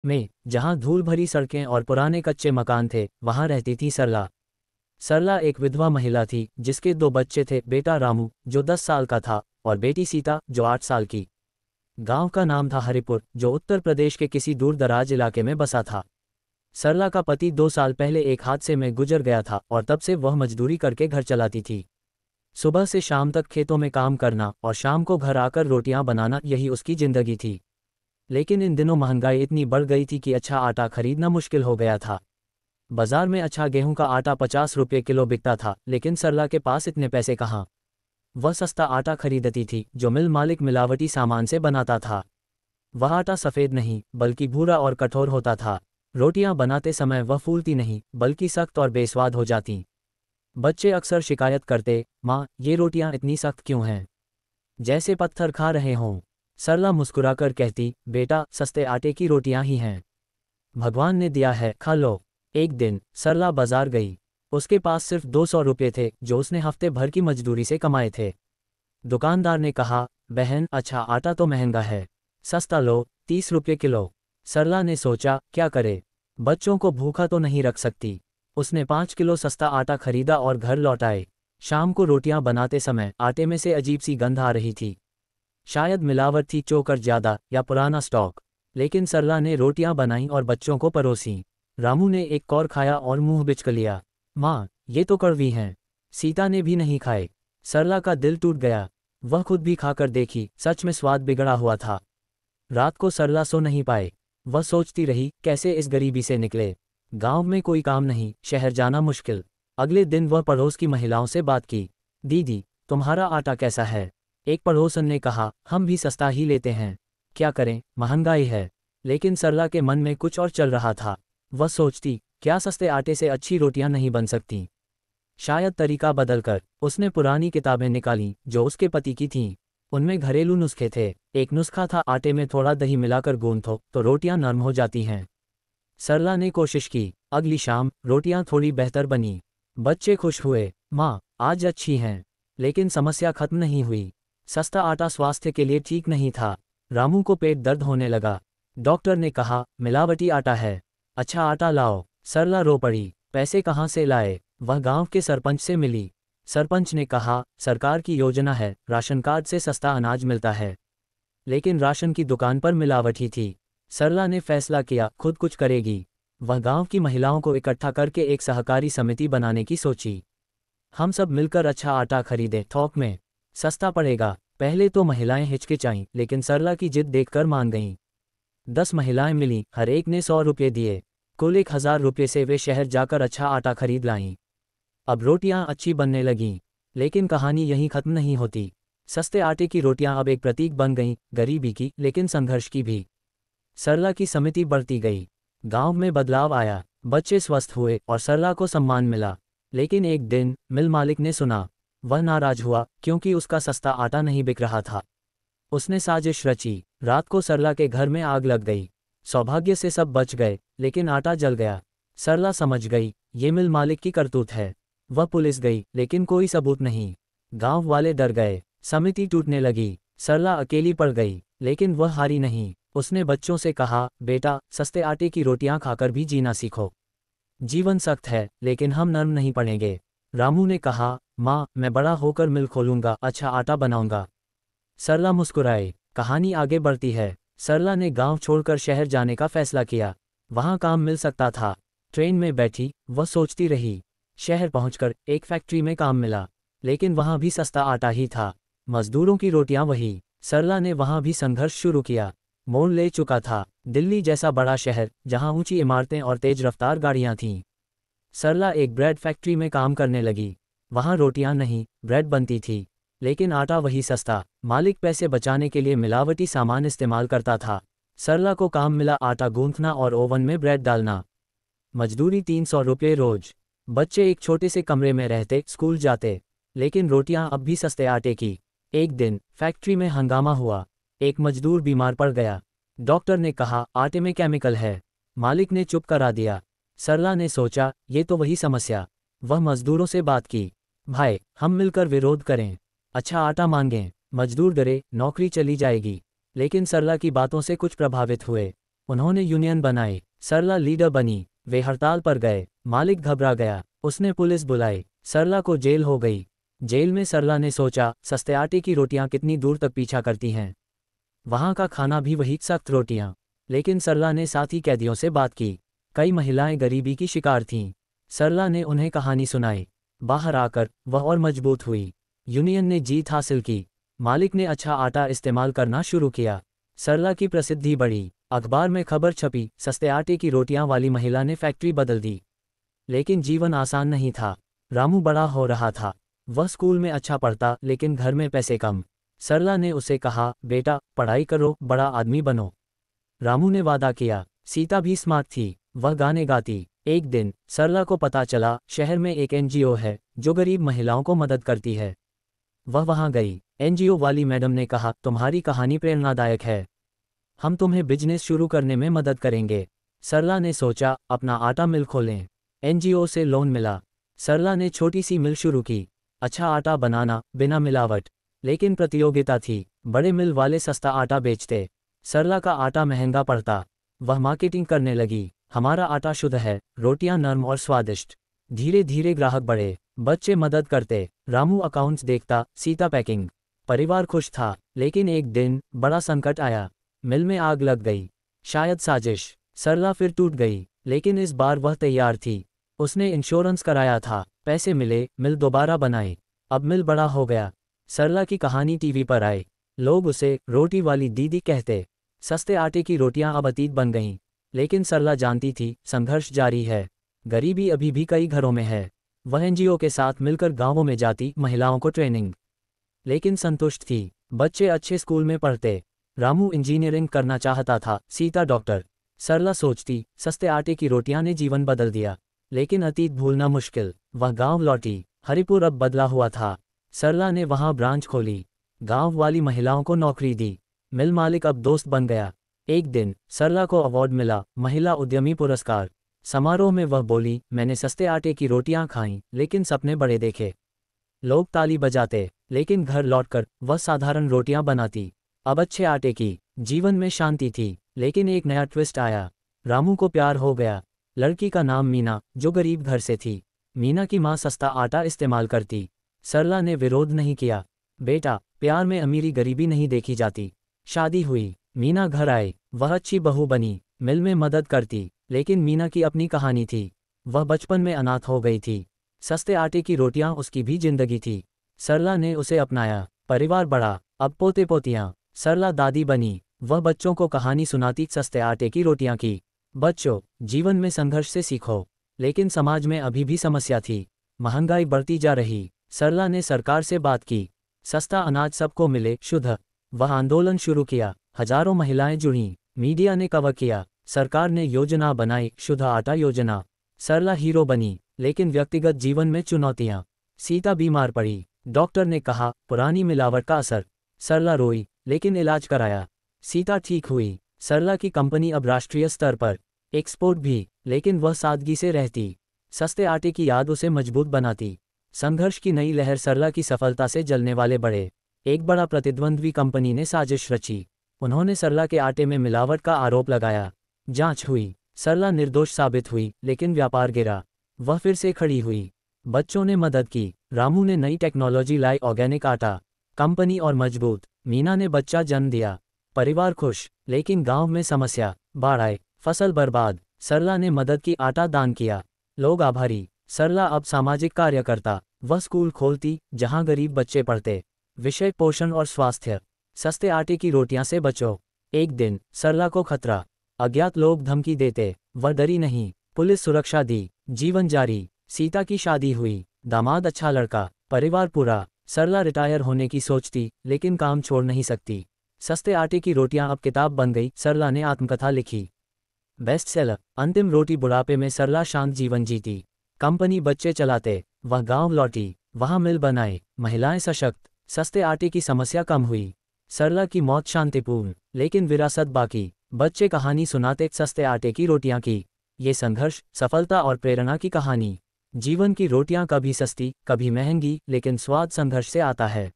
में, जहां धूल भरी सड़कें और पुराने कच्चे मकान थे, वहां रहती थी सरला। सरला एक विधवा महिला थी जिसके 2 बच्चे थे, बेटा रामू जो 10 साल का था और बेटी सीता जो 8 साल की। गांव का नाम था हरिपुर, जो उत्तर प्रदेश के किसी दूर दराज इलाके में बसा था। सरला का पति 2 साल पहले एक हादसे में गुजर गया था और तब से वह मजदूरी करके घर चलाती थी। सुबह से शाम तक खेतों में काम करना और शाम को घर आकर रोटियां बनाना, यही उसकी जिंदगी थी। लेकिन इन दिनों महंगाई इतनी बढ़ गई थी कि अच्छा आटा खरीदना मुश्किल हो गया था। बाजार में अच्छा गेहूं का आटा 50 रुपये किलो बिकता था, लेकिन सरला के पास इतने पैसे कहाँ। वह सस्ता आटा खरीदती थी जो मिल मालिक मिलावटी सामान से बनाता था। वह आटा सफ़ेद नहीं बल्कि भूरा और कठोर होता था। रोटियां बनाते समय वह फूलती नहीं बल्कि सख्त और बेस्वाद हो जाती। बच्चे अक्सर शिकायत करते, माँ ये रोटियां इतनी सख्त क्यों हैं, जैसे पत्थर खा रहे हों। सरला मुस्कुराकर कहती, बेटा सस्ते आटे की रोटियां ही हैं, भगवान ने दिया है, खा लो। एक दिन सरला बाजार गई। उसके पास सिर्फ 200 रुपये थे जो उसने हफ्ते भर की मजदूरी से कमाए थे। दुकानदार ने कहा, बहन अच्छा आटा तो महंगा है, सस्ता लो, 30 रुपये किलो। सरला ने सोचा क्या करे, बच्चों को भूखा तो नहीं रख सकती। उसने 5 किलो सस्ता आटा खरीदा और घर लौटाए। शाम को रोटियां बनाते समय आटे में से अजीब सी गंध आ रही थी। शायद मिलावट थी, चोकर ज़्यादा या पुराना स्टॉक। लेकिन सरला ने रोटियां बनाई और बच्चों को परोसी। रामू ने एक कौर खाया और मुंह बिचक लिया। माँ ये तो कड़वी हैं। सीता ने भी नहीं खाए। सरला का दिल टूट गया। वह खुद भी खाकर देखी, सच में स्वाद बिगड़ा हुआ था। रात को सरला सो नहीं पाए। वह सोचती रही कैसे इस गरीबी से निकले। गांव में कोई काम नहीं, शहर जाना मुश्किल। अगले दिन वह पड़ोस की महिलाओं से बात की। दीदी तुम्हारा आटा कैसा है? एक पड़ोसन ने कहा, हम भी सस्ता ही लेते हैं, क्या करें महंगाई है। लेकिन सरला के मन में कुछ और चल रहा था। वह सोचती, क्या सस्ते आटे से अच्छी रोटियां नहीं बन सकती। शायद तरीका बदलकर। उसने पुरानी किताबें निकाली जो उसके पति की थीं। उनमें घरेलू नुस्खे थे। एक नुस्खा था, आटे में थोड़ा दही मिलाकर गूंथो तो रोटियां नरम हो जाती हैं। सरला ने कोशिश की। अगली शाम रोटियां थोड़ी बेहतर बनी। बच्चे खुश हुए, माँ आज अच्छी हैं। लेकिन समस्या खत्म नहीं हुई। सस्ता आटा स्वास्थ्य के लिए ठीक नहीं था। रामू को पेट दर्द होने लगा। डॉक्टर ने कहा, मिलावटी आटा है, अच्छा आटा लाओ। सरला रो पड़ी। पैसे कहाँ से लाए? वह गांव के सरपंच से मिली। सरपंच ने कहा, सरकार की योजना है, राशन कार्ड से सस्ता अनाज मिलता है। लेकिन राशन की दुकान पर मिलावट ही थी। सरला ने फैसला किया, खुद कुछ करेगी। वह गांव की महिलाओं को इकट्ठा करके एक सहकारी समिति बनाने की सोची। हम सब मिलकर अच्छा आटा खरीदें, थोक में, सस्ता पड़ेगा। पहले तो महिलाएं हिचकिचाईं, लेकिन सरला की जिद देखकर मान गईं। 10 महिलाएं मिलीं, हर एक ने 100 रुपये दिए। कुल 1000 रुपये से वे शहर जाकर अच्छा आटा खरीद लाईं। अब रोटियां अच्छी बनने लगीं। लेकिन कहानी यहीं खत्म नहीं होती। सस्ते आटे की रोटियां अब एक प्रतीक बन गईं, गरीबी की, लेकिन संघर्ष की भी। सरला की समिति बढ़ती गई। गांव में बदलाव आया, बच्चे स्वस्थ हुए और सरला को सम्मान मिला। लेकिन एक दिन मिल मालिक ने सुना। वह नाराज हुआ क्योंकि उसका सस्ता आटा नहीं बिक रहा था। उसने साजिश रची। रात को सरला के घर में आग लग गई। सौभाग्य से सब बच गए, लेकिन आटा जल गया। सरला समझ गई, ये मिल मालिक की करतूत है। वह पुलिस गई, लेकिन कोई सबूत नहीं। गांव वाले डर गए। समिति टूटने लगी। सरला अकेली पड़ गई, लेकिन वह हारी नहीं। उसने बच्चों से कहा, बेटा सस्ते आटे की रोटियां खाकर भी जीना सीखो। जीवन सख्त है, लेकिन हम नर्म नहीं पड़ेंगे। रामू ने कहा, माँ मैं बड़ा होकर मिल खोलूंगा, अच्छा आटा बनाऊंगा। सरला मुस्कुराई। कहानी आगे बढ़ती है। सरला ने गांव छोड़कर शहर जाने का फैसला किया। वहां काम मिल सकता था। ट्रेन में बैठी वह सोचती रही। शहर पहुंचकर एक फैक्ट्री में काम मिला, लेकिन वहां भी सस्ता आटा ही था, मजदूरों की रोटियां वही। सरला ने वहां भी संघर्ष शुरू किया। मोड़ ले चुका था, दिल्ली जैसा बड़ा शहर जहां ऊंची इमारतें और तेज रफ्तार गाड़ियां थीं। सरला एक ब्रेड फैक्ट्री में काम करने लगी। वहां रोटियां नहीं, ब्रेड बनती थी, लेकिन आटा वही सस्ता। मालिक पैसे बचाने के लिए मिलावटी सामान इस्तेमाल करता था। सरला को काम मिला, आटा गूंथना और ओवन में ब्रेड डालना। मजदूरी 300 रुपये रोज। बच्चे एक छोटे से कमरे में रहते, स्कूल जाते, लेकिन रोटियां अब भी सस्ते आटे की। एक दिन फैक्ट्री में हंगामा हुआ। एक मजदूर बीमार पड़ गया। डॉक्टर ने कहा, आटे में केमिकल है। मालिक ने चुप करा दिया। सरला ने सोचा, ये तो वही समस्या। वह मजदूरों से बात की, भाई हम मिलकर विरोध करें, अच्छा आटा मांगें। मजदूर डरे, नौकरी चली जाएगी। लेकिन सरला की बातों से कुछ प्रभावित हुए। उन्होंने यूनियन बनाई, सरला लीडर बनी। वे हड़ताल पर गए, मालिक घबरा गया, उसने पुलिस बुलाई, सरला को जेल हो गई। जेल में सरला ने सोचा, सस्ते आटे की रोटियां कितनी दूर तक पीछा करती हैं। वहाँ का खाना भी वही सख्त रोटियां। लेकिन सरला ने साथी कैदियों से बात की। कई महिलाएं गरीबी की शिकार थीं। सरला ने उन्हें कहानी सुनाई। बाहर आकर वह और मजबूत हुई। यूनियन ने जीत हासिल की। मालिक ने अच्छा आटा इस्तेमाल करना शुरू किया। सरला की प्रसिद्धि बढ़ी। अखबार में खबर छपी, सस्ते आटे की रोटियां वाली महिला ने फैक्ट्री बदल दी। लेकिन जीवन आसान नहीं था। रामू बड़ा हो रहा था। वह स्कूल में अच्छा पढ़ता, लेकिन घर में पैसे कम। सरला ने उसे कहा, बेटा पढ़ाई करो, बड़ा आदमी बनो। रामू ने वादा किया। सीता भी स्मार्ट थी, वह गाने गाती। एक दिन सरला को पता चला, शहर में एक एनजीओ है जो गरीब महिलाओं को मदद करती है। वह वहां गई। एनजीओ वाली मैडम ने कहा, तुम्हारी कहानी प्रेरणादायक है, हम तुम्हें बिजनेस शुरू करने में मदद करेंगे। सरला ने सोचा, अपना आटा मिल खोलें। एनजीओ से लोन मिला। सरला ने छोटी सी मिल शुरू की। अच्छा आटा बनाना, बिना मिलावट। लेकिन प्रतियोगिता थी, बड़े मिल वाले सस्ता आटा बेचते, सरला का आटा महंगा पड़ता। वह मार्केटिंग करने लगी, हमारा आटा शुद्ध है, रोटियां नरम और स्वादिष्ट। धीरे धीरे ग्राहक बढ़े, बच्चे मदद करते, रामू अकाउंट्स देखता, सीता पैकिंग। परिवार खुश था। लेकिन एक दिन बड़ा संकट आया, मिल में आग लग गई। शायद साजिश। सरला फिर टूट गई, लेकिन इस बार वह तैयार थी। उसने इंश्योरेंस कराया था, पैसे मिले, मिल दोबारा बनाई। अब मिल बड़ा हो गया। सरला की कहानी टीवी पर आई। लोग उसे रोटी वाली दीदी कहते। सस्ते आटे की रोटियां अब अतीत बन गईं। लेकिन सरला जानती थी, संघर्ष जारी है। गरीबी अभी भी कई घरों में है। वह एनजीओ के साथ मिलकर गांवों में जाती, महिलाओं को ट्रेनिंग। लेकिन संतुष्ट थी, बच्चे अच्छे स्कूल में पढ़ते। रामू इंजीनियरिंग करना चाहता था, सीता डॉक्टर। सरला सोचती, सस्ते आटे की रोटियां ने जीवन बदल दिया। लेकिन अतीत भूलना मुश्किल। वह गांव लौटी। हरिपुर अब बदला हुआ था। सरला ने वहां ब्रांच खोली, गांव वाली महिलाओं को नौकरी दी। मिल मालिक अब दोस्त बन गया। एक दिन सरला को अवार्ड मिला, महिला उद्यमी पुरस्कार। समारोह में वह बोली, मैंने सस्ते आटे की रोटियां खाईं, लेकिन सपने बड़े देखे। लोग ताली बजाते। लेकिन घर लौटकर वह साधारण रोटियां बनाती, अब अच्छे आटे की। जीवन में शांति थी। लेकिन एक नया ट्विस्ट आया। रामू को प्यार हो गया। लड़की का नाम मीना, जो गरीब घर से थी। मीना की माँ सस्ता आटा इस्तेमाल करती। सरला ने विरोध नहीं किया। बेटा, प्यार में अमीरी गरीबी नहीं देखी जाती। शादी हुई, मीना घर आई, वह अच्छी बहू बनी, मिल में मदद करती। लेकिन मीना की अपनी कहानी थी। वह बचपन में अनाथ हो गई थी। सस्ते आटे की रोटियां उसकी भी जिंदगी थी। सरला ने उसे अपनाया, परिवार बढ़ा, अब पोते पोतियां। सरला दादी बनी, वह बच्चों को कहानी सुनाती, सस्ते आटे की रोटियां की। बच्चों, जीवन में संघर्ष से सीखो। लेकिन समाज में अभी भी समस्या थी, महंगाई बढ़ती जा रही। सरला ने सरकार से बात की, सस्ता अनाज सबको मिले, शुद्ध। वह आंदोलन शुरू किया, हजारों महिलाएं जुड़ीं, मीडिया ने कवर किया, सरकार ने योजना बनाई, शुद्ध आटा योजना। सरला हीरो बनी। लेकिन व्यक्तिगत जीवन में चुनौतियां। सीता बीमार पड़ी, डॉक्टर ने कहा, पुरानी मिलावट का असर। सरला रोई, लेकिन इलाज कराया, सीता ठीक हुई। सरला की कंपनी अब राष्ट्रीय स्तर पर, एक्सपोर्ट भी। लेकिन वह सादगी से रहती, सस्ते आटे की याद उसे मजबूत बनाती। संघर्ष की नई लहर। सरला की सफलता से जलने वाले बड़े। एक बड़ा प्रतिद्वंद्वी कंपनी ने साजिश रची। उन्होंने सरला के आटे में मिलावट का आरोप लगाया। जांच हुई, सरला निर्दोष साबित हुई, लेकिन व्यापार गिरा। वह फिर से खड़ी हुई। बच्चों ने मदद की, रामू ने नई टेक्नोलॉजी लाई, ऑर्गेनिक आटा। कंपनी और मजबूत। मीना ने बच्चा जन्म दिया, परिवार खुश। लेकिन गांव में समस्या, बाढ़ आए, फसल बर्बाद। सरला ने मदद की, आटा दान किया, लोग आभारी। सरला अब सामाजिक कार्यकर्ता। वह स्कूल खोलती, जहां गरीब बच्चे पढ़ते। विषय पोषण और स्वास्थ्य। सस्ते आटे की रोटियां से बचो। एक दिन सरला को खतरा, अज्ञात लोग धमकी देते। वह डरी नहीं, पुलिस सुरक्षा दी। जीवन जारी। सीता की शादी हुई, दामाद अच्छा लड़का, परिवार पूरा। सरला रिटायर होने की सोचती, लेकिन काम छोड़ नहीं सकती। सस्ते आटे की रोटियां अब किताब बन गई। सरला ने आत्मकथा लिखी, बेस्ट सेलर। अंतिम रोटी। बुढ़ापे में सरला शांत जीवन जीती, कंपनी बच्चे चलाते। वह गांव लौटी, वहां मिल बनाए, महिलाएं सशक्त। सस्ते आटे की समस्या कम हुई। सरला की मौत शांतिपूर्ण, लेकिन विरासत बाकी। बच्चे कहानी सुनाते, सस्ते आटे की रोटियां की। ये संघर्ष, सफलता और प्रेरणा की कहानी। जीवन की रोटियां कभी सस्ती, कभी महंगी, लेकिन स्वाद संघर्ष से आता है।